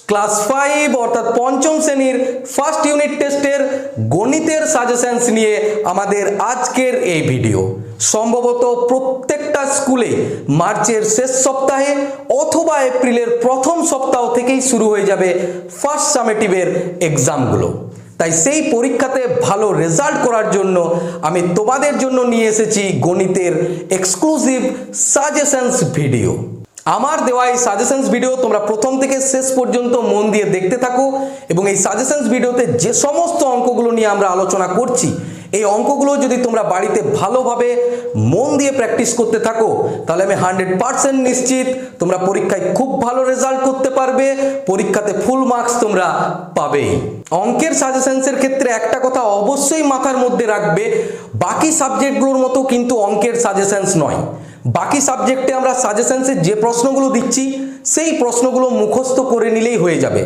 Class 5 অর্থাৎ পঞ্চম শ্রেণীর ফার্স্ট ইউনিট টেস্টের গণিতের সাজেশনস নিয়ে আমাদের আজকের এই ভিডিও। সম্ভবত প্রত্যেকটা স্কুলে মার্চের শেষ সপ্তাহে অথবা এপ্রিলের প্রথম সপ্তাহ থেকেই শুরু হয়ে যাবে ফার্স্ট সামেটিভের এক্সামগুলো। তাই সেই পরীক্ষাতে ভালো রেজাল্ট করার জন্য আমি তোমাদের জন্য নিয়ে এসেছি গণিতের এক্সক্লুসিভ সাজেশনস ভিডিও। আমার দেওয়া এই সাজেশনস ভিডিও তোমরা প্রথম থেকে শেষ পর্যন্ত মন দিয়ে দেখতে থাকো এবং এই সাজেশনস ভিডিওতে যে সমস্ত অঙ্কগুলো নিয়ে আমরা আলোচনা করছি এই অঙ্কগুলো যদি তোমরা বাড়িতে ভালোভাবে মন দিয়ে প্র্যাকটিস করতে থাকো তাহলে আমি 100% নিশ্চিত তোমরা পরীক্ষায় খুব ভালো রেজাল্ট করতে পারবে, পরীক্ষাতে ফুল মার্কস তোমরা পাবেই। অঙ্কের সাজেশনসের ক্ষেত্রে একটা কথা অবশ্যই মাথার মধ্যে রাখবে, বাকি সাবজেক্টগুলোর মতো কিন্তু অঙ্কের সাজেশনস নয়। বাকি সাবজেক্টে আমরা সাজেশনসে যে প্রশ্নগুলো দিচ্ছি সেই প্রশ্নগুলো মুখস্থ করে নিলেই হয়ে যাবে।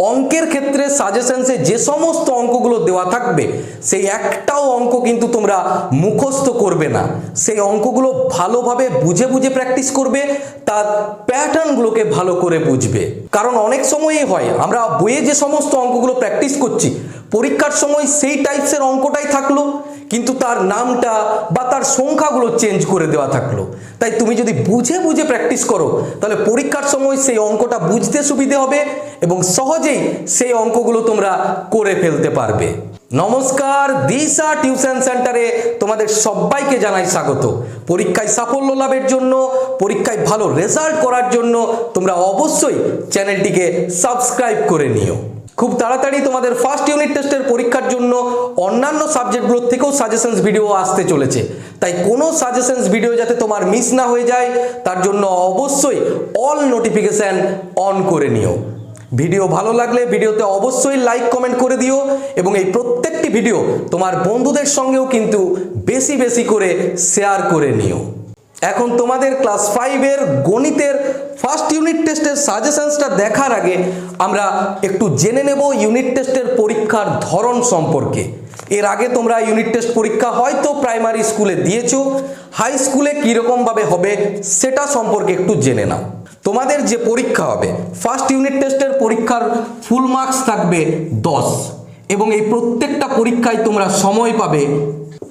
অঙ্কের ক্ষেত্রে সাজেশনসে যে সমস্ত অঙ্কগুলো দেওয়া থাকবে সেই একটাও অঙ্ক কিন্তু তোমরা মুখস্থ করবে না, সেই অঙ্কগুলো ভালোভাবে বুঝে বুঝে প্র্যাকটিস করবে, তার প্যাটার্নগুলোকে ভালো করে বুঝবে। কারণ অনেক সময়ই হয় আমরা বইয়ে যে সমস্ত অঙ্কগুলো প্র্যাকটিস করছি পরীক্ষার সময় সেই টাইপসের অঙ্কটাই থাকলো কিন্তু তার নামটা বা তার সংখ্যাগুলো চেঞ্জ করে দেওয়া থাকলো। তাই তুমি যদি বুঝে বুঝে প্র্যাকটিস করো তাহলে পরীক্ষার সময় সেই অঙ্কটা বুঝতে সুবিধে হবে এবং সহজেই সেই অঙ্কগুলো তোমরা করে ফেলতে পারবে। নমস্কার, দিশা টিউশন সেন্টারে তোমাদের সবাইকে জানাই স্বাগত। পরীক্ষায় সাফল্য লাভের জন্য, পরীক্ষায় ভালো রেজাল্ট করার জন্য তোমরা অবশ্যই চ্যানেলটিকে সাবস্ক্রাইব করে নিও। খুব তাড়াতাড়ি তোমাদের ফার্স্ট ইউনিট টেস্টের পরীক্ষার জন্য অন্যান্য সাবজেক্টগুলোর থেকেও সাজেশনস ভিডিও আসতে চলেছে, তাই কোনো সাজেশনস ভিডিও যাতে তোমার মিস না হয়ে যায় তার জন্য অবশ্যই অল নোটিফিকেশন অন করে নিও। ভিডিও ভালো লাগলে ভিডিওতে অবশ্যই লাইক কমেন্ট করে দিও এবং এই প্রত্যেকটি ভিডিও তোমার বন্ধুদের সঙ্গেও কিন্তু বেশি বেশি করে শেয়ার করে নিও। এখন তোমাদের ক্লাস 5-এর গণিতের ফার্স্ট ইউনিট টেস্টের সাজেশনসটা দেখার আগে আমরা একটু জেনে নেব ইউনিট টেস্টের পরীক্ষার ধরন সম্পর্কে। এর আগে তোমরা ইউনিট টেস্ট পরীক্ষা হয়তো প্রাইমারি স্কুলে দিয়েছো, হাই স্কুলে কীরকমভাবে হবে সেটা সম্পর্কে একটু জেনে নাও। তোমাদের যে পরীক্ষা হবে ফার্স্ট ইউনিট টেস্টের পরীক্ষার ফুল মার্কস থাকবে 10 এবং এই প্রত্যেকটা পরীক্ষায় তোমরা সময় পাবে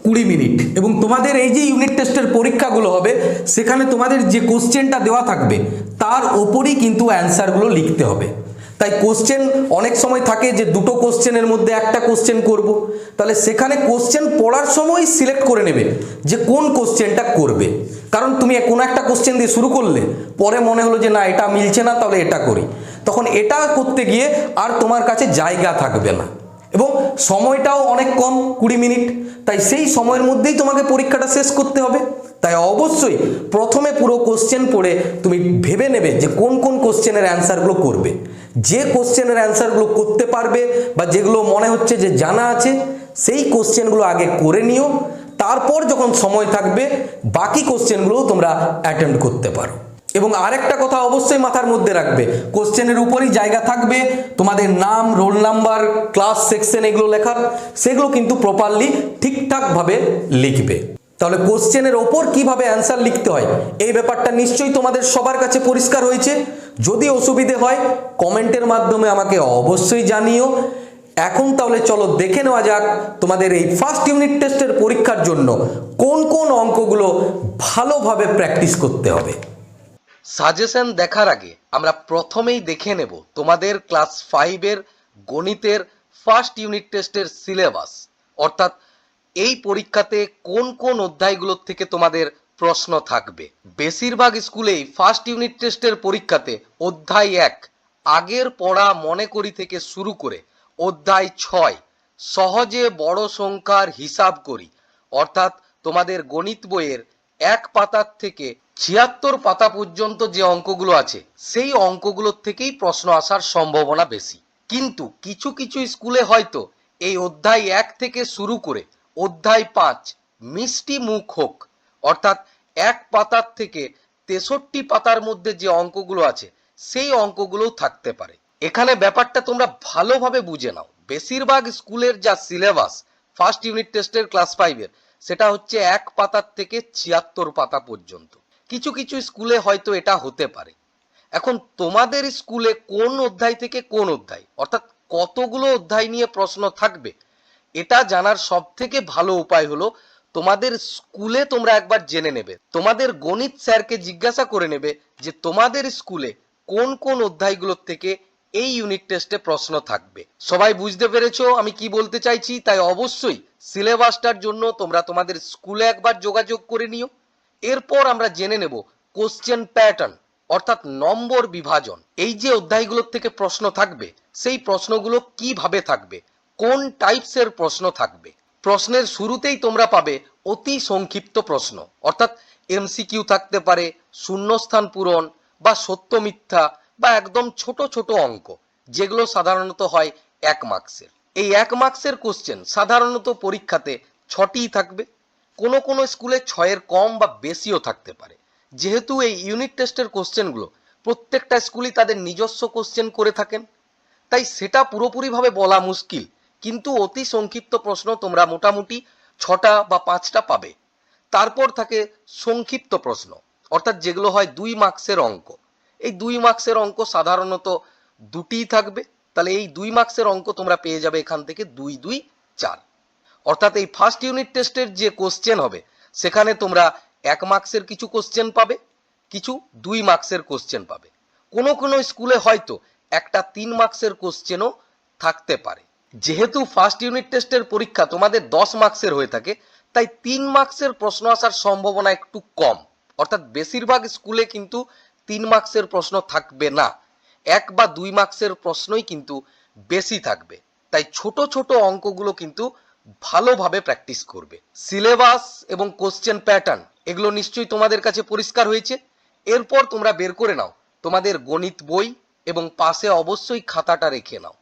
20 মিনিট এবং তোমাদের এই যে ইউনিট টেস্টের পরীক্ষাগুলো হবে সেখানে তোমাদের যে কোশ্চেনটা দেওয়া থাকবে তার ওপরই কিন্তু অ্যান্সারগুলো লিখতে হবে। তাই কোশ্চেন অনেক সময় থাকে যে দুটো কোশ্চেনের মধ্যে একটা কোশ্চেন করব, তাহলে সেখানে কোশ্চেন পড়ার সময় সিলেক্ট করে নেবে যে কোন কোশ্চেনটা করবে। কারণ তুমি কোনো একটা কোশ্চেন দিয়ে শুরু করলে পরে মনে হলো যে না এটা মিলছে না তাহলে এটা করি, তখন এটা করতে গিয়ে আর তোমার কাছে জায়গা থাকবে না এবং সময়টাও অনেক কম 20 মিনিট, তাই সেই সময়ের মধ্যেই তোমাকে পরীক্ষাটা শেষ করতে হবে। তাই অবশ্যই প্রথমে পুরো কোশ্চেন পড়ে তুমি ভেবে নেবে যে কোন কোন কোশ্চেনের অ্যান্সারগুলো করবে। যে কোশ্চেনের অ্যান্সারগুলো করতে পারবে বা যেগুলো মনে হচ্ছে যে জানা আছে সেই কোশ্চেনগুলো আগে করে নিও, তারপর যখন সময় থাকবে বাকি কোশ্চেনগুলোও তোমরা অ্যাটেম্প্ট করতে পারো। এবং আরেকটা কথা অবশ্যই মাথার মধ্যে রাখবে, কোশ্চেনের উপরই জায়গা থাকবে তোমাদের নাম, রোল নাম্বার, ক্লাস, সেকশন এগুলো লেখার, সেগুলো কিন্তু প্রপারলি ঠিকঠাকভাবে লিখবে। তাহলে কোশ্চেনের ওপর কিভাবে অ্যান্সার লিখতে হয় এই ব্যাপারটা নিশ্চয়ই তোমাদের সবার কাছে পরিষ্কার হয়েছে। যদি অসুবিধে হয় কমেন্টের মাধ্যমে আমাকে অবশ্যই জানিও। এখন তাহলে চলো দেখে নেওয়া যাক তোমাদের এই ফার্স্ট ইউনিট টেস্টের পরীক্ষার জন্য কোন কোন অঙ্কগুলো ভালোভাবে প্র্যাকটিস করতে হবে। সাজেশন দেখার আগে আমরা প্রথমেই দেখে নেব তোমাদের ক্লাস 5-এর গণিতের ফার্স্ট ইউনিট টেস্টের সিলেবাস, অর্থাৎ এই পরীক্ষাতে কোন কোন অধ্যায়গুলোর থেকে তোমাদের প্রশ্ন থাকবে। বেশিরভাগ স্কুলেই ফার্স্ট ইউনিট টেস্টের পরীক্ষাতে অধ্যায় 1 আগের পড়া মনে করি থেকে শুরু করে অধ্যায় 6 সহজে বড় সংখ্যার হিসাব করি, অর্থাৎ তোমাদের গণিত বইয়ের 1 পাতার থেকে 76 পাতা পর্যন্ত যে অঙ্কগুলো আছে সেই অঙ্কগুলোর থেকেই প্রশ্ন আসার সম্ভাবনা বেশি। কিন্তু কিছু কিছু স্কুলে হয়তো এই অধ্যায় 1 থেকে শুরু করে অধ্যায় 5 মিষ্টি মুখ হোক, অর্থাৎ 1 পাতার থেকে 63 পাতার মধ্যে যে অঙ্কগুলো আছে সেই অঙ্কগুলোও থাকতে পারে। এখানে ব্যাপারটা তোমরা ভালোভাবে বুঝে নাও। বেশিরভাগ স্কুলের যা সিলেবাস ফার্স্ট ইউনিট টেস্টের ক্লাস 5-এর সেটা হচ্ছে 1 পাতার থেকে 76 পাতা পর্যন্ত। কিছু কিছু স্কুলে হয়তো এটা হতে পারে। এখন তোমাদের স্কুলে কোন অধ্যায় থেকে কোন অধ্যায় অর্থাৎ কতগুলো অধ্যায় নিয়ে প্রশ্ন থাকবে এটা জানার সব থেকে ভালো উপায় হলো তোমাদের স্কুলে তোমরা একবার জেনে নেবে, তোমাদের গণিত স্যারকে জিজ্ঞাসা করে নেবে যে তোমাদের স্কুলে কোন কোন অধ্যায়গুলোর থেকে এই ইউনিট টেস্টে প্রশ্ন থাকবে। সবাই বুঝতে পেরেছো আমি কি বলতে চাইছি? তাই অবশ্যই সিলেবাসটার জন্য তোমরা তোমাদের স্কুলে একবার যোগাযোগ করে নিও। এরপর আমরা জেনে নেব কোশ্চেন প্যাটার্ন অর্থাৎ নম্বর বিভাজন। এই যে অধ্যায়গুলোর থেকে প্রশ্ন থাকবে সেই প্রশ্নগুলো কিভাবে থাকবে, কোন টাইপসের প্রশ্ন থাকবে। প্রশ্নের শুরুতেই তোমরা পাবে অতি সংক্ষিপ্ত প্রশ্ন অর্থাৎ এমসিকিউ থাকতে পারে, শূন্যস্থান পূরণ বা সত্য মিথ্যা বা একদম ছোট ছোট অঙ্ক, যেগুলো সাধারণত হয় 1 মার্কসের। এই 1 মার্কসের কোশ্চেন সাধারণত পরীক্ষাতে 6টিই থাকবে, কোনো কোনো স্কুলে 6-এর কম বা বেশিও থাকতে পারে। যেহেতু এই ইউনিট টেস্টের কোশ্চেনগুলো প্রত্যেকটা স্কুলই তাদের নিজস্ব কোশ্চেন করে থাকেন, তাই সেটা পুরোপুরিভাবে বলা মুশকিল, কিন্তু অতি সংক্ষিপ্ত প্রশ্ন তোমরা মোটামুটি 6টা বা 5টা পাবে। তারপর থাকে সংক্ষিপ্ত প্রশ্ন অর্থাৎ যেগুলো হয় 2 মার্কসের অঙ্ক। এই 2 মার্কসের অঙ্ক সাধারণত 2টিই থাকবে, তাহলে এই 2 মার্কসের অঙ্ক তোমরা পেয়ে যাবে এখান থেকে 2 2 4। অর্থাৎ এই ফার্স্ট ইউনিট টেস্টের যে কোশ্চেন হবে সেখানে তোমরা 1 মার্কসের কিছু কোশ্চেন পাবে, কিছু 2 মার্কসের কোশ্চেন পাবে। কোনো কোনো স্কুলে হয়তো একটা 3 মার্কসের কোশ্চেনও থাকতে পারে। যেহেতু ফার্স্ট ইউনিট টেস্টের পরীক্ষা তোমাদের 10 মার্কসের হয়ে থাকে, তাই 3 মার্কসের প্রশ্ন আসার সম্ভাবনা একটু কম। অর্থাৎ বেশিরভাগ স্কুলে কিন্তু 3 মার্কসের প্রশ্ন থাকবে না, 1 বা 2 মার্কসের প্রশ্নই কিন্তু বেশি থাকবে। তাই ছোট ছোট অঙ্কগুলো কিন্তু ভালোভাবে প্র্যাকটিস করবে। সিলেবাস এবং কোশ্চেন প্যাটার্ন এগুলো নিশ্চয়ই তোমাদের কাছে পরিষ্কার হয়েছে। এরপর তোমরা বের করে নাও তোমাদের গণিত বই এবং পাশে অবশ্যই খাতাটা রেখে নাও।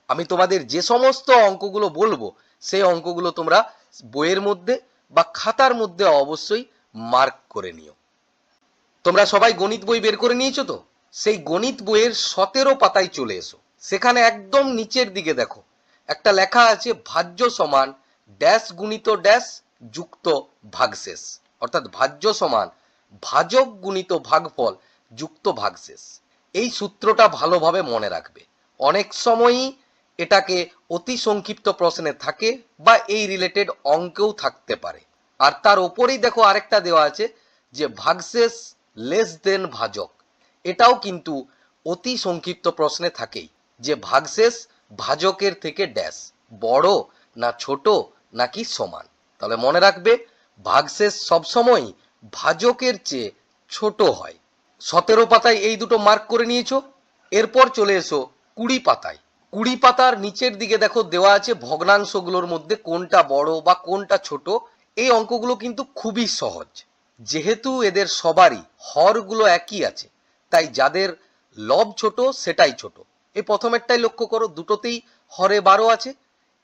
আমি তোমাদের যে সমস্ত অঙ্কগুলো বলবো সেই অঙ্কগুলো তোমরা বইয়ের মধ্যে বা খাতার মধ্যে অবশ্যই মার্ক করে নিও। তোমরা সবাই গণিত বই বের করে নিয়েছো তো? সেই গণিত বইয়ের 17 পাতায় চলে এসো। সেখানে একদম নিচের দিকে দেখো একটা লেখা আছে ভাজ্য সমান ড্যাশ গুণিত ড্যাশ যুক্ত ভাগশেষ, অর্থাৎ ভাজ্য সমান ভাজক গুণিত ভাগফল যুক্ত ভাগশেষ। এই সূত্রটা ভালোভাবে মনে রাখবে, অনেক সময়ই এটাকে অতি সংক্ষিপ্ত প্রশ্নে থাকে বা এই রিলেটেড অঙ্কেও থাকতে পারে। আর তার উপরেই দেখো আরেকটা দেওয়া আছে যে ভাগশেষ লেস দেন ভাজক, এটাও কিন্তু অতি সংক্ষিপ্ত প্রশ্নে থাকেই, যে ভাগশেষ ভাজকের থেকে ড্যাশ বড় না ছোট নাকি সমান। তাহলে মনে রাখবে ভাগশেষ সবসময় ভাজকের চেয়ে ছোট হয়। 17 পাতায় এই দুটো মার্ক করে নিয়েছো। এরপর চলে এসো 20 পাতায়। 20 পাতার নিচের দিকে দেখো দেওয়া আছে ভগ্নাংশগুলোর মধ্যে কোনটা বড় বা কোনটা ছোট। এই অঙ্কগুলো কিন্তু খুবই সহজ, যেহেতু এদের সবারই হরগুলো একই আছে, তাই যাদের লব ছোট সেটাই ছোট। এই প্রথমেরটাই লক্ষ্য করো, দুটোতেই হরে 12 আছে,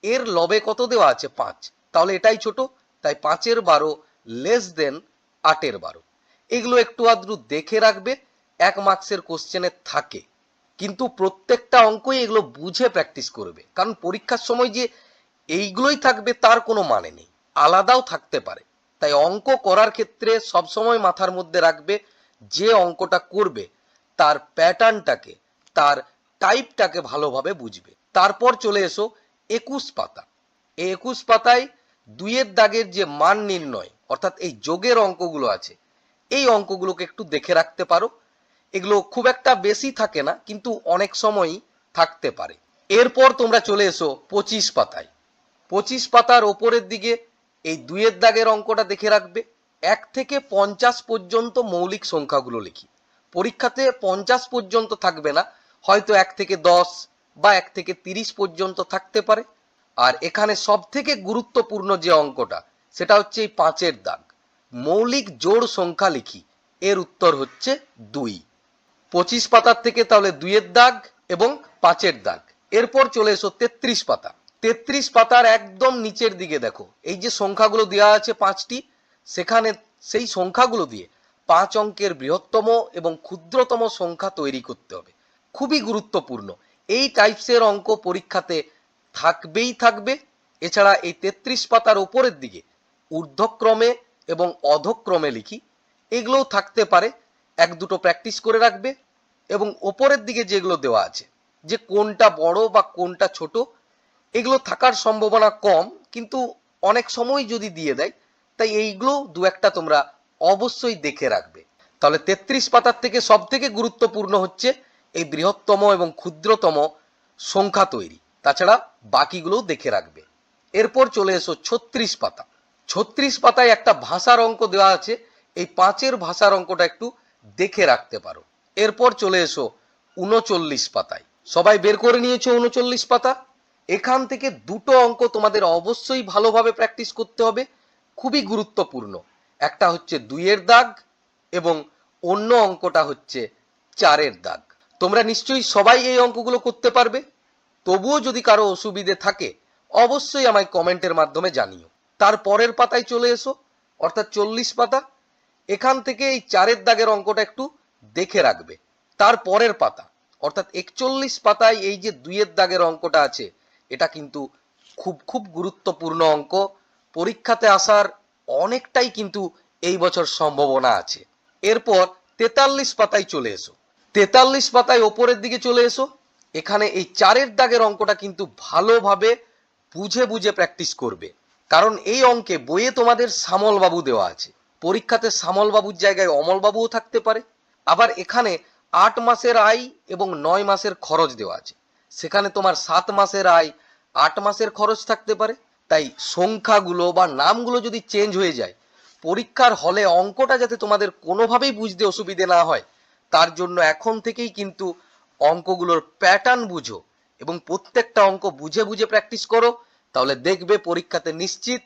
এর লবে কত দেওয়া আছে 5, তাহলে এটাই ছোট, তাই 5-এর 12 লেস দেন 8-এর 12। এগুলো একটু আধটু দেখে রাখবে, 1 মার্কসের কোশ্চেনে থাকে, কিন্তু প্রত্যেকটা অঙ্কই এগুলো বুঝে প্র্যাকটিস করবে, কারণ পরীক্ষার সময় যে এইগুলোই থাকবে তার কোনো মানে নেই, আলাদাও থাকতে পারে। তাই অঙ্ক করার ক্ষেত্রে সবসময় মাথার মধ্যে রাখবে যে অঙ্কটা করবে তার প্যাটার্নটাকে, তার টাইপটাকে ভালোভাবে বুঝবে। তারপর চলে এসো 21 পাতা। এই 21 পাতায় 2-এর দাগের যে মান নির্ণয় অর্থাৎ এই যোগের অঙ্কগুলো আছে, এই অঙ্কগুলোকে একটু দেখে রাখতে পারো। এগুলো খুব একটা বেশি থাকে না, কিন্তু অনেক সময়ই থাকতে পারে। এরপর তোমরা চলে এসো 25 পাতায়। 25 পাতার ওপরের দিকে এই 2-এর দাগের অঙ্কটা দেখে রাখবে। 1 থেকে 50 পর্যন্ত মৌলিক সংখ্যাগুলো লিখি। পরীক্ষাতে 50 পর্যন্ত থাকবে না, হয়তো 1 থেকে 10 বা 1 থেকে 30 পর্যন্ত থাকতে পারে। আর এখানে সব থেকে গুরুত্বপূর্ণ যে অঙ্কটা সেটা হচ্ছে এই 5-এর দাগ, মৌলিক জোড় সংখ্যা লিখি, এর উত্তর হচ্ছে 2। 25 পাতার থেকে তাহলে 2-এর দাগ এবং 5-এর দাগ। এরপর চলে এসো 33 পাতা। 33 পাতার একদম নিচের দিকে দেখো এই যে সংখ্যাগুলো দেওয়া আছে 5টি, সেখানে সেই সংখ্যাগুলো দিয়ে 5 অঙ্কের বৃহত্তম এবং ক্ষুদ্রতম সংখ্যা তৈরি করতে হবে। খুবই গুরুত্বপূর্ণ, এই টাইপসের অঙ্ক পরীক্ষাতে থাকবেই থাকবে। এছাড়া এই 33 পাতার উপরের দিকে ঊর্ধ্বক্রমে এবং অধক্রমে লিখি, এগুলোও থাকতে পারে, 1-2টো প্র্যাকটিস করে রাখবে। এবং ওপরের দিকে যেগুলো দেওয়া আছে, যে কোনটা বড় বা কোনটা ছোট, এগুলো থাকার সম্ভাবনা কম, কিন্তু অনেক সময় যদি দিয়ে দেয়, তাই এইগুলো দু একটা তোমরা অবশ্যই দেখে রাখবে। তাহলে 33 পাতার থেকে সব থেকে গুরুত্বপূর্ণ হচ্ছে এই বৃহত্তম এবং ক্ষুদ্রতম সংখ্যা তৈরি, তাছাড়া বাকিগুলো দেখে রাখবে। এরপর চলে এসো 36 পাতা। 36 পাতায় একটা ভাষার অঙ্ক দেওয়া আছে, এই 5-এর ভাষার অঙ্কটা একটু দেখে রাখতে পারো। এরপর চলে এসো 39 পাতায়। সবাই বের করে নিয়েছো 39 পাতা? এখান থেকে দুটো অঙ্ক তোমাদের অবশ্যই ভালোভাবে প্র্যাকটিস করতে হবে, খুবই গুরুত্বপূর্ণ। একটা হচ্ছে 2-এর দাগ এবং অন্য অঙ্কটা হচ্ছে 4-এর দাগ। তোমরা নিশ্চয়ই সবাই এই অঙ্কগুলো করতে পারবে। তবুও যদি কারো অসুবিধে থাকে অবশ্যই আমায় কমেন্টের মাধ্যমে জানিও। তার পরের পাতায় চলে এসো, অর্থাৎ 40 পাতা। এখান থেকে এই 4-এর দাগের অঙ্কটা একটু দেখে রাখবে। তার পরের পাতা অর্থাৎ 41 পাতায় এই যে 2-এর দাগের অঙ্কটা আছে, এটা কিন্তু খুব খুব গুরুত্বপূর্ণ অঙ্ক। পরীক্ষাতে আসার অনেকটাই কিন্তু এই বছর সম্ভাবনা আছে। এরপর 43 পাতায় চলে এসো। 43 পাতায় ওপরের দিকে চলে এসো। এখানে এই 4-এর দাগের অঙ্কটা কিন্তু ভালোভাবে বুঝে বুঝে প্র্যাকটিস করবে, কারণ এই অঙ্কে বইয়ে তোমাদের শ্যামল বাবু দেওয়া আছে। পরীক্ষাতে শ্যামল বাবুর জায়গায় অমল বাবুও থাকতে পারে। আবার এখানে 8 মাসের আয় এবং 9 মাসের খরচ দেওয়া আছে, সেখানে তোমার 7 মাসের আয় 8 মাসের খরচ থাকতে পারে। তাই সংখ্যাগুলো বা নামগুলো যদি চেঞ্জ হয়ে যায়, পরীক্ষার হলে অঙ্কটা যাতে তোমাদের কোনোভাবেই বুঝতে অসুবিধে না হয়, তার জন্য এখন থেকেই কিন্তু অঙ্কগুলোর প্যাটার্ন বুঝো এবং প্রত্যেকটা অঙ্ক বুঝে বুঝে প্র্যাকটিস করো, তাহলে দেখবে পরীক্ষাতে নিশ্চিত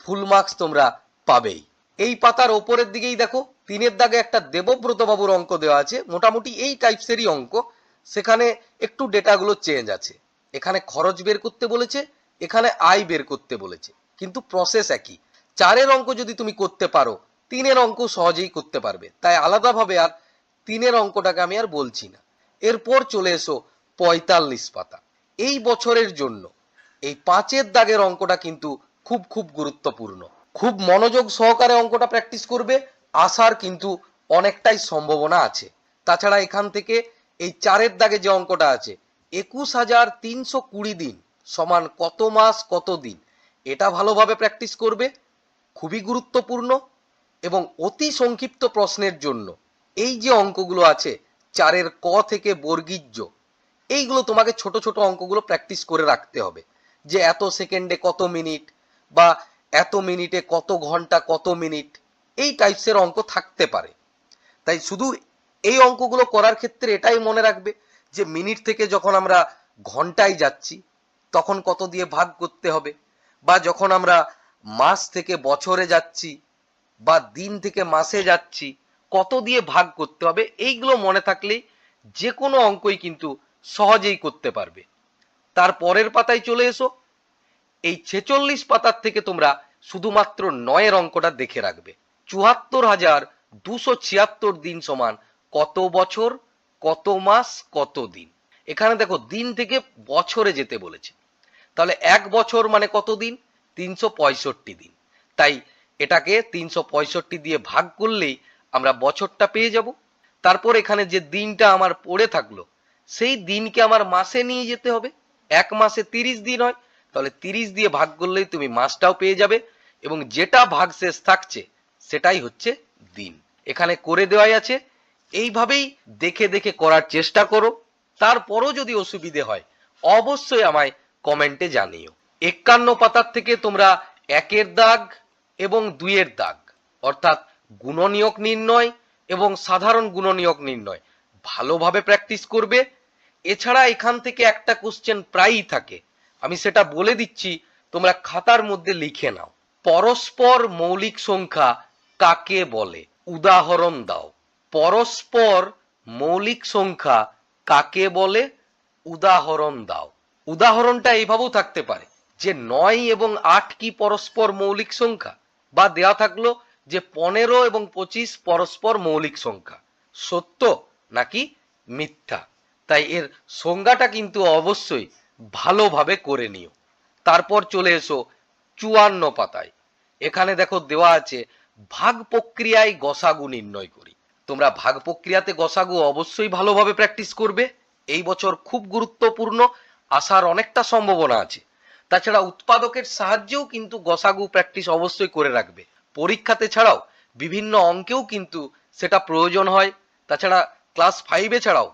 ফুল মার্কস তোমরা পাবেই। এই পাতার ওপরের দিকেই দেখো 3-এর দাগে একটা দেবব্রত বাবুর অঙ্ক দেওয়া আছে, মোটামুটি এই টাইপসেরই অঙ্ক। সেখানে একটু ডেটাগুলো চেঞ্জ আছে, এখানে খরচ বের করতে বলেছে, এখানে আয় বের করতে বলেছে, কিন্তু প্রসেস একই। 4-এর অঙ্ক যদি তুমি করতে পারো, 3-এর অঙ্ক সহজেই করতে পারবে, তাই আলাদাভাবে আর 3-এর অঙ্কটাকে আমি আর বলছি না। এরপর চলে এসো 45 পাতা। এই বছরের জন্য এই 5-এর দাগের অঙ্কটা কিন্তু খুব খুব গুরুত্বপূর্ণ। খুব মনোযোগ সহকারে অঙ্কটা প্র্যাকটিস করবে, আসার কিন্তু অনেকটাই সম্ভাবনা আছে। তাছাড়া এখান থেকে এই 4-এর দাগে যে অঙ্কটা আছে, 21,320 দিন সমান কত মাস কত দিন, এটা ভালোভাবে প্র্যাকটিস করবে, খুবই গুরুত্বপূর্ণ। এবং অতি সংক্ষিপ্ত প্রশ্নের জন্য এই যে অঙ্কগুলো আছে 4-এর ক থেকে বর্গীয় জ, এইগুলো তোমাকে ছোট ছোট অঙ্কগুলো প্র্যাকটিস করে রাখতে হবে, যে এত সেকেন্ডে কত মিনিট বা এত মিনিটে কত ঘন্টা কত মিনিট, এই টাইপসের অঙ্ক থাকতে পারে। তাই শুধু এই অঙ্কগুলো করার ক্ষেত্রে এটাই মনে রাখবে যে মিনিট থেকে যখন আমরা ঘন্টায় যাচ্ছি তখন কত দিয়ে ভাগ করতে হবে, বা যখন আমরা মাস থেকে বছরে যাচ্ছি বা দিন থেকে মাসে যাচ্ছি কত দিয়ে ভাগ করতে হবে, এইগুলো মনে থাকলেই যে কোনো অঙ্কই কিন্তু সহজেই করতে পারবে। তার পরের পাতায় চলে এসো। এই 46 পাতার থেকে তোমরা শুধুমাত্র 9-এর অঙ্কটা দেখে রাখবে। 74,276 দিন সমান কত বছর কত মাস কত দিন। এখানে দেখো দিন থেকে বছরে যেতে বলেছে, তাহলে এক বছর মানে কত দিন? 365 দিন। তাই এটাকে 365 দিয়ে ভাগ করলেই আমরা বছরটা পেয়ে যাব। তারপর এখানে যে দিনটা আমার পড়ে থাকলো, সেই দিনকে আমার মাসে নিয়ে যেতে হবে। এক মাসে 30 দিন হয়, তাহলে 30 দিয়ে ভাগ করলেই তুমি মাসটাও পেয়ে যাবে, এবং যেটা ভাগশেষ থাকছে সেটাই হচ্ছে দিন। এখানে করে দেওয়াই আছে, এইভাবেই দেখে দেখে করার চেষ্টা করো। তারপরও যদি অসুবিধে হয় অবশ্যই আমায় কমেন্টে জানিও। 51 পাতার থেকে তোমরা 1-এর দাগ এবং 2-এর দাগ অর্থাৎ গুণনীয়ক নির্ণয় এবং সাধারণ গুণনীয়ক নির্ণয় ভালোভাবে প্র্যাকটিস করবে। এছাড়া এখান থেকে একটা কোশ্চেন প্রায়ই থাকে, আমি সেটা বলে দিচ্ছি, তোমরা খাতার মধ্যে লিখে নাও। পরস্পর মৌলিক সংখ্যা কাকে বলে? উদাহরণ দাও। পরস্পর মৌলিক সংখ্যা কাকে বলে? উদাহরণ দাও। উদাহরণটা এইভাবেও থাকতে পারে যে 9 এবং 8 কি পরস্পর মৌলিক সংখ্যা, বা দেয়া থাকলো যে 15 এবং 25 পরস্পর মৌলিক সংখ্যা, সত্য নাকি মিথ্যা। তাই এর সংজ্ঞাটা কিন্তু অবশ্যই ভালোভাবে করে নিও। তারপর চলে এসো 54 পাতায়। এখানে দেখো দেওয়া আছে ভাগ প্রক্রিয়ায় গসাগু নির্ণয় করি। তোমরা ভাগ প্রক্রিয়াতে গসাগু অবশ্যই ভালোভাবে প্র্যাকটিস করবে। এই বছর খুব গুরুত্বপূর্ণ, আসার অনেকটা সম্ভাবনা আছে। তাছাড়া উৎপাদকের সাহায্যেও কিন্তু গসাগু প্র্যাকটিস অবশ্যই করে রাখবে। পরীক্ষাতে ছাড়াও বিভিন্ন অঙ্কেও কিন্তু সেটা প্রয়োজন হয়। তাছাড়া ক্লাস 5-এ ছাড়াও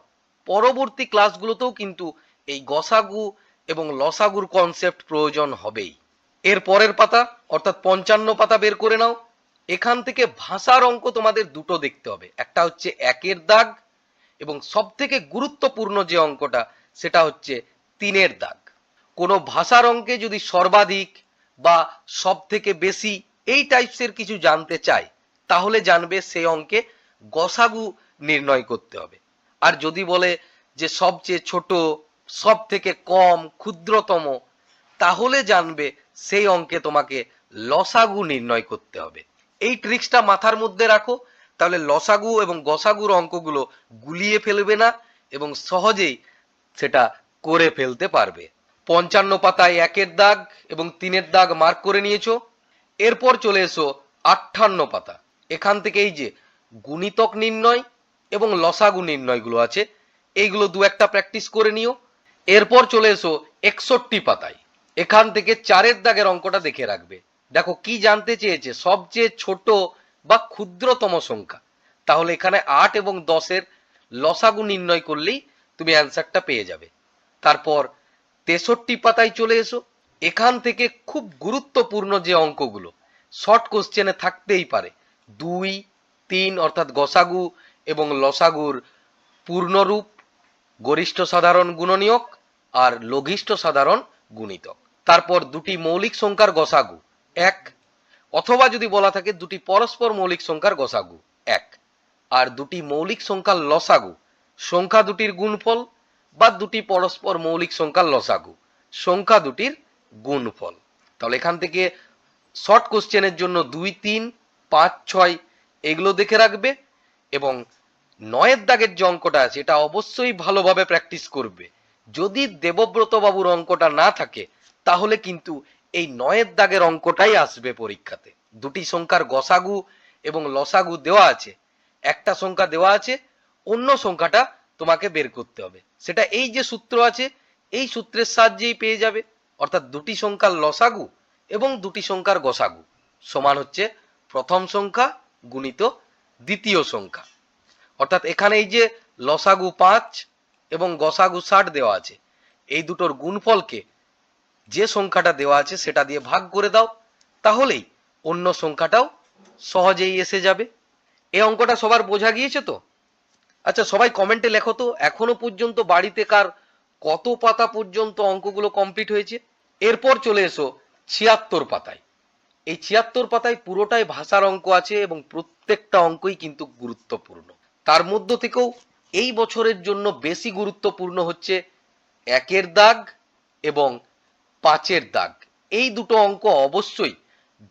পরবর্তী ক্লাসগুলোতেও কিন্তু এই গসাগু এবং লসাগুর কনসেপ্ট প্রয়োজন হবেই। এর পরের পাতা অর্থাৎ 55 পাতা বের করে নাও। এখান থেকে ভাষার অঙ্ক তোমাদের দুটো দেখতে হবে, একটা হচ্ছে একের দাগ এবং সব থেকে গুরুত্বপূর্ণ যে অঙ্কটা সেটা হচ্ছে 3-এর দাগ। কোনো ভাষার অঙ্কে যদি সর্বাধিক বা সব থেকে বেশি এই টাইপসের কিছু জানতে চাই, তাহলে জানবে সেই অঙ্কে গসাগু নির্ণয় করতে হবে। আর যদি বলে যে সবচেয়ে ছোট, সব থেকে কম, ক্ষুদ্রতম, তাহলে জানবে সেই অঙ্কে তোমাকে লসাগু নির্ণয় করতে হবে। এই ট্রিক্সটা মাথার মধ্যে রাখো, তাহলে লসাগু এবং গসাগুর অঙ্কগুলো গুলিয়ে ফেলবে না এবং সহজেই সেটা করে ফেলতে পারবে। 55 পাতায় একের দাগ এবং 3-এর দাগ মার্ক করে নিয়েছো। এরপর চলে এসো 58 পাতা। এখান থেকে এই যে গুণিতক নির্ণয় এবং লসাগু নির্ণয়গুলো আছে, এইগুলো দু একটা প্র্যাকটিস করে নিও। এরপর চলে এসো 61 পাতায়। এখান থেকে 4-এর দাগের অঙ্কটা দেখে রাখবে। দেখো কি জানতে চেয়েছে, সবচেয়ে ছোট বা ক্ষুদ্রতম সংখ্যা। তাহলে এখানে 8 এবং 10-এর লসাগু নির্ণয় করলেই তুমি অ্যান্সারটা পেয়ে যাবে। তারপর 63 পাতায় চলে এসো। এখান থেকে খুব গুরুত্বপূর্ণ যে অঙ্কগুলো শর্ট কোশ্চেনে থাকতেই পারে, 2, 3 অর্থাৎ গসাগু এবং লসাগুর পূর্ণরূপ, গরিষ্ঠ সাধারণ গুণনীয়ক আর লঘিষ্ঠ সাধারণ গুণিতক। তারপর দুটি মৌলিক সংখ্যার গসাগু 1, অথবা যদি বলা থাকে দুটি পরস্পর মৌলিক সংখ্যার গসাগু 1, আর দুটি মৌলিক সংখ্যার লসাগু সংখ্যা দুটির গুণফল, বা দুটি পরস্পর মৌলিক সংখ্যার লসাগু সংখ্যা দুটির গুণফল। তাহলে এখান থেকে শর্ট কোশ্চেনের জন্য 2, 3, 5, 6 এগুলো দেখে রাখবে এবং 9-এর দাগের যে অঙ্কটা আছে এটা অবশ্যই ভালোভাবে প্র্যাকটিস করবে। যদি দেবব্রত বাবুর অঙ্কটা না থাকে তাহলে কিন্তু এই 9-এর দাগের অঙ্কটাই আসবে পরীক্ষাতে। দুটি সংখ্যার গসাগু এবং লসাগু দেওয়া আছে, একটা সংখ্যা দেওয়া আছে, অন্য সংখ্যাটা তোমাকে বের করতে হবে। সেটা এই যে সূত্র আছে এই সূত্রের সাহায্যেই পেয়ে যাবে। অর্থাৎ দুটি সংখ্যার লসাগু এবং দুটি সংখ্যার গসাগু সমান হচ্ছে প্রথম সংখ্যা গুণিত দ্বিতীয় সংখ্যা। অর্থাৎ এখানে এই যে লসাগু 5 এবং গসাগু 60 দেওয়া আছে, এই দুটোর গুণফলকে যে সংখ্যাটা দেওয়া আছে সেটা দিয়ে ভাগ করে দাও, তাহলেই অন্য সংখ্যাটাও সহজেই এসে যাবে। এই অঙ্কটা সবার বোঝা গিয়েছে তো? আচ্ছা, সবাই কমেন্টে লেখো তো এখনো পর্যন্ত বাড়িতে কার কত পাতা পর্যন্ত অঙ্কগুলো কমপ্লিট হয়েছে। এরপর চলে এসো 76 পাতায়। এই 76 পাতায় পুরোটাই ভাষার অঙ্ক আছে এবং প্রত্যেকটা অঙ্কই কিন্তু গুরুত্বপূর্ণ। তার মধ্য থেকেও এই বছরের জন্য বেশি গুরুত্বপূর্ণ হচ্ছে 1-এর দাগ এবং 5-এর দাগ। এই দুটো অঙ্ক অবশ্যই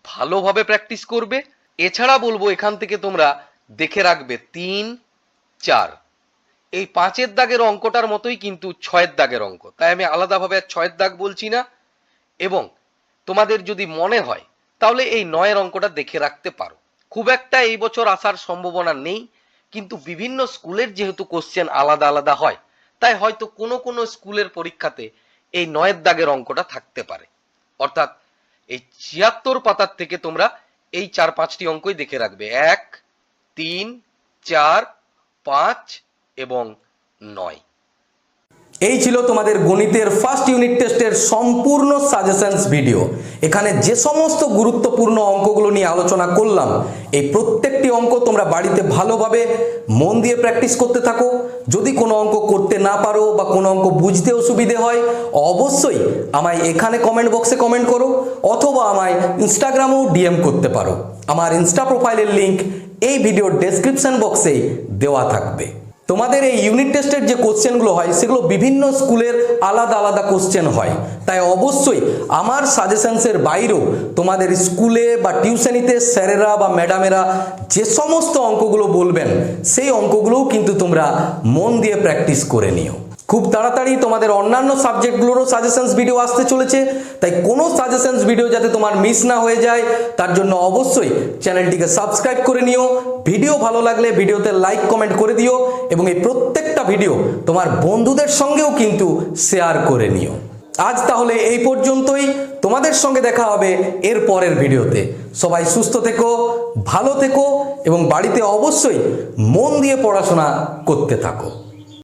ভালোভাবে প্র্যাকটিস করবে। এছাড়া বলবো এখান থেকে তোমরা দেখে রাখবে 3, 4। এই 5-এর দাগের অঙ্কটার মতোই কিন্তু 6-এর দাগের অঙ্ক, তাই আমি আলাদাভাবে 6-এর দাগ বলছি না। এবং তোমাদের যদি মনে হয় তাহলে এই 9-এর অঙ্কটা দেখে রাখতে পারো। খুব একটা এই বছর আসার সম্ভাবনা নেই, কিন্তু বিভিন্ন স্কুলের যেহেতু কোশ্চেন আলাদা আলাদা হয়, তাই হয়তো কোনো কোনো স্কুলের পরীক্ষাতে এই 9-এর দাগের অঙ্কটা থাকতে পারে। অর্থাৎ এই 76 পাতার থেকে তোমরা এই 4-5টি অঙ্কই দেখে রাখবে, 1, 3, 4, 5 এবং 9। এই ছিল তোমাদের গণিতের ফার্স্ট ইউনিট টেস্টের সম্পূর্ণ সাজেশনস ভিডিও। এখানে যে সমস্ত গুরুত্বপূর্ণ অঙ্কগুলো নিয়ে আলোচনা করলাম, এই প্রত্যেকটি অঙ্ক তোমরা বাড়িতে ভালোভাবে মন দিয়ে প্র্যাকটিস করতে থাকো। যদি কোনো অঙ্ক করতে না পারো বা কোনো অঙ্ক বুঝতে অসুবিধে হয়, অবশ্যই আমায় এখানে কমেন্ট বক্সে কমেন্ট করো, অথবা আমায় ইনস্টাগ্রামেও ডিএম করতে পারো। আমার ইনস্টা প্রোফাইলের লিংক এই ভিডিওর ডেসক্রিপশন বক্সেই দেওয়া থাকবে। তোমাদের এই ইউনিট টেস্টের যে কোশ্চেনগুলো হয় সেগুলো বিভিন্ন স্কুলের আলাদা আলাদা কোশ্চেন হয়, তাই অবশ্যই আমার সাজেশনসের বাইরেও তোমাদের স্কুলে বা টিউশনিতে স্যারেরা বা ম্যাডামেরা যে সমস্ত অঙ্কগুলো বলবেন সেই অঙ্কগুলোও কিন্তু তোমরা মন দিয়ে প্র্যাকটিস করে নিও। খুব তাড়াতাড়ি তোমাদের অন্যান্য সাবজেক্টগুলোরও সাজেশনস ভিডিও আসতে চলেছে, তাই কোনো সাজেশনস ভিডিও যাতে তোমার মিস না হয়ে যায় তার জন্য অবশ্যই চ্যানেলটিকে সাবস্ক্রাইব করে নিও, ভিডিও ভালো লাগলে ভিডিওতে লাইক কমেন্ট করে দিও এবং এই প্রত্যেকটা ভিডিও তোমার বন্ধুদের সঙ্গেও কিন্তু শেয়ার করে নিও। আজ তাহলে এই পর্যন্তই, তোমাদের সঙ্গে দেখা হবে এর পরের ভিডিওতে। সবাই সুস্থ থেকো, ভালো থেকো এবং বাড়িতে অবশ্যই মন দিয়ে পড়াশোনা করতে থাকো।